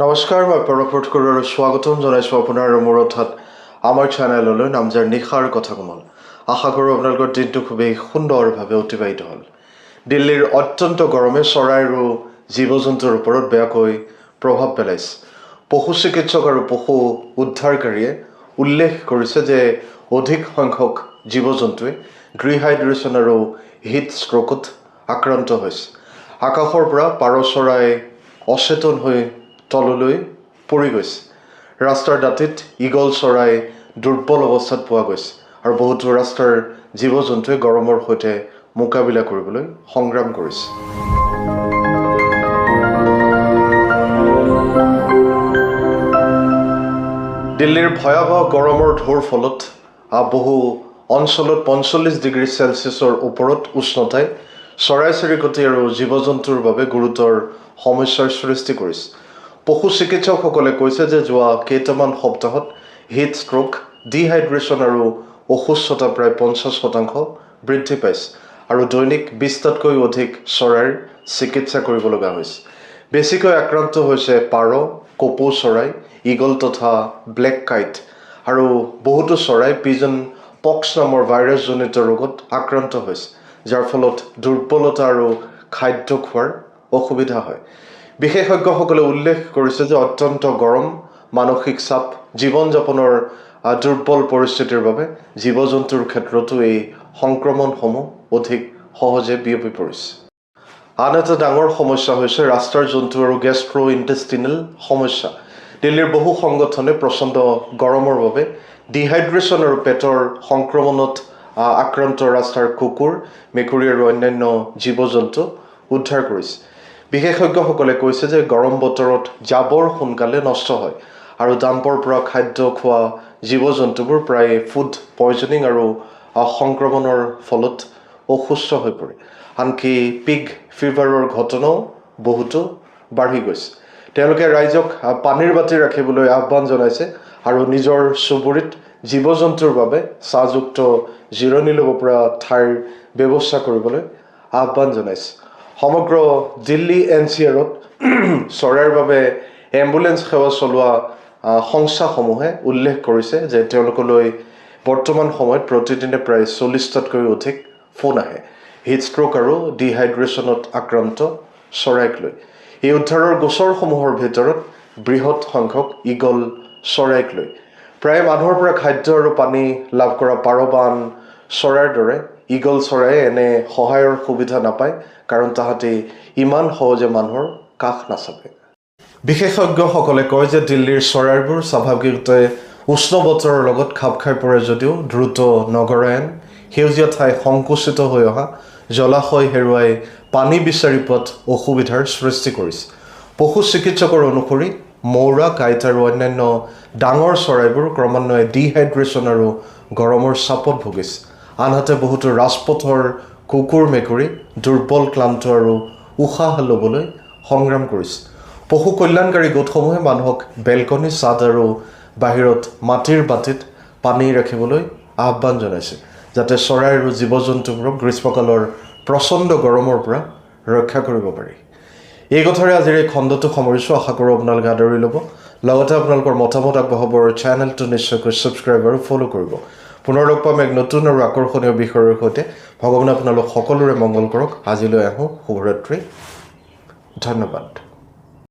নমস্কাৰ, মই পৰপট কৰোঁ আৰু স্বাগতম জনাইছোঁ আপোনাৰ মোৰ অৰ্থাৎ আমাৰ চেনেললৈ নামজাৰ নিশাৰ কথা কমল। আশা কৰোঁ আপোনালোকৰ দিনটো খুবেই সুন্দৰভাৱে অতিবাহিত হ'ল। দিল্লীৰ অত্যন্ত গৰমে চৰাই আৰু জীৱ জন্তুৰ ওপৰত বেয়াকৈ প্ৰভাৱ পেলাইছে। পশু চিকিৎসক আৰু পশু উদ্ধাৰকাৰীয়ে উল্লেখ কৰিছে যে অধিক সংখ্যক জীৱ জন্তুৱে ডিহাইড্ৰেশ্যন আৰু হিট ষ্ট্ৰ'কত আক্ৰান্ত হৈছে। আকাশৰ পৰা পাৰ চৰাই অচেতন হৈ তললৈ পৰি গৈছে। ৰাস্তাৰ দাঁতিত ঈগল চৰাই দুৰ্বল অৱস্থাত পোৱা গৈছে আৰু বহুতো ৰাস্তাৰ জীৱ জন্তুৱে গৰমৰ সৈতে মোকাবিলা কৰিবলৈ সংগ্ৰাম কৰিছে। দিল্লীৰ ভয়াৱহ গৰমৰ ঢৌৰ ফলত বহু অঞ্চলত 45 ডিগ্ৰী চেলছিয়াছৰ ওপৰত উষ্ণতাই চৰাই চিৰিকটি আৰু জীৱ জন্তুৰ বাবে গুৰুতৰ সমস্যাৰ সৃষ্টি কৰিছে। পশু চিকিৎসকসকলে কৈছে যে যোৱা কেইটামান সপ্তাহত হিট ষ্ট্ৰ'ক, ডিহাইড্ৰেশ্যন আৰু অসুস্থতা প্ৰায় 50% বৃদ্ধি পাইছে আৰু দৈনিক 20টাতকৈ অধিক চৰাইৰ চিকিৎসা কৰিব লগা হৈছে। বেছিকৈ আক্ৰান্ত হৈছে পাৰ, কপৌ চৰাই, ঈগল তথা ব্লেক কাইট আৰু বহুতো চৰাই পিজন পক্স নামৰ ভাইৰাছজনিত ৰোগত আক্ৰান্ত হৈছে, যাৰ ফলত দুৰ্বলতা আৰু খাদ্য খোৱাৰ অসুবিধা হয়। বিশেষজ্ঞসকলে উল্লেখ কৰিছে যে অত্যন্ত গৰম, মানসিক চাপ, জীৱন যাপনৰ দুৰ্বল পৰিস্থিতিৰ বাবে জীৱ জন্তুৰ ক্ষেত্ৰতো এই সংক্ৰমণসমূহ অধিক সহজে বিয়পি পৰিছে। আন এটা ডাঙৰ সমস্যা হৈছে ৰাস্তাৰ জন্তু আৰু গেষ্ট্ৰ' ইণ্টেষ্টিনেল সমস্যা। দিল্লীৰ বহু সংগঠনে প্ৰচণ্ড গৰমৰ বাবে ডিহাইড্ৰেশ্যন আৰু পেটৰ সংক্ৰমণত আক্ৰান্ত ৰাস্তাৰ কুকুৰ, মেকুৰী আৰু অন্যান্য জীৱ জন্তু উদ্ধাৰ কৰিছে। বিশেষজ্ঞসকলে কৈছে যে গৰম বতৰত জাবৰ সোনকালে নষ্ট হয় আৰু ডাম্পৰ পৰা খাদ্য খোৱা জীৱ জন্তুবোৰ প্ৰায় ফুড পয়জনিং আৰু সংক্ৰমণৰ ফলত অসুস্থ হৈ পৰে। আনকি পিগ ফিভাৰৰ ঘটনাও বহুতো বাঢ়ি গৈছে। তেওঁলোকে ৰাইজক পানীৰ বাতি ৰাখিবলৈ আহ্বান জনাইছে আৰু নিজৰ চুবুৰীত জীৱ জন্তুৰ বাবে চাহযুক্ত জিৰণি ল'ব পৰা ঠাইৰ ব্যৱস্থা কৰিবলৈ আহ্বান জনাইছে। সমগ্ৰ দিল্লী NCRত চৰাইৰ বাবে এম্বুলেন্স সেৱা চলোৱা সংস্থাসমূহে উল্লেখ কৰিছে যে তেওঁলোকলৈ বৰ্তমান সময়ত প্ৰতিদিনে প্ৰায় 40টাতকৈ অধিক ফোন আহে হিট ষ্ট্ৰ'ক আৰু ডিহাইড্ৰেশ্যনত আক্ৰান্ত চৰাইক লৈ। এই উদ্ধাৰৰ গোচৰসমূহৰ ভিতৰত বৃহৎ সংখ্যক ঈগল চৰাইক লৈ। প্ৰায় মানুহৰ পৰা খাদ্য আৰু পানী লাভ কৰা পাৰ বা আন চৰাইৰ দৰে ঈগল চৰাইয়ে এনে সহায়ৰ সুবিধা নাপায়, কাৰণ তাহাঁতি ইমান সহজে মানুহৰ কাষ নাচাপে। বিশেষজ্ঞসকলে কয় যে দিল্লীৰ চৰাইবোৰ স্বাভাৱিকতে উষ্ণ বতৰৰ লগত খাপ খাই পৰে যদিও দ্ৰুত নগৰায়ন, সেউজীয়া ঠাই সংকুচিত হৈ অহা, জলাশয় হেৰুৱাই পানী বিচাৰি পোৱাত অসুবিধাৰ সৃষ্টি কৰিছে। পশু চিকিৎসকৰ অনুসৰি মৌৰা, কাইট আৰু অন্যান্য ডাঙৰ চৰাইবোৰ ক্ৰমান্বয়ে ডিহাইড্ৰেশ্যন আৰু গৰমৰ চাপত ভুগিছে। আনহাতে বহুতো ৰাজপথৰ কুকুৰ, মেকুৰী দুৰ্বল, ক্লান্ত আৰু উশাহ ল'বলৈ সংগ্ৰাম কৰিছে। পশু কল্যাণকাৰী গোটসমূহে মানুহক বেলকনি, ছাদ আৰু বাহিৰত মাটিৰ বাতিত পানী ৰাখিবলৈ আহ্বান জনাইছে, যাতে চৰাই আৰু জীৱ জন্তুবোৰক গ্ৰীষ্মকালৰ প্ৰচণ্ড গৰমৰ পৰা ৰক্ষা কৰিব পাৰি। এই কথাৰে আজিৰ এই খণ্ডটো সামৰিছোঁ। আশা কৰোঁ আপোনালোকে আদৰি ল'ব, লগতে আপোনালোকৰ মতামত আগবঢ়াব আৰু চেনেলটো নিশ্চয়কৈ ছাবস্ক্ৰাইব আৰু ফ'ল' কৰিব। পুনৰ লগ পাম এক নতুন আৰু আকৰ্ষণীয় বিষয়ৰ সৈতে। ভগৱানে আপোনালোক সকলোৰে মংগল কৰক। আজিলৈ আহোঁ। শুভৰাত্ৰি। ধন্যবাদ।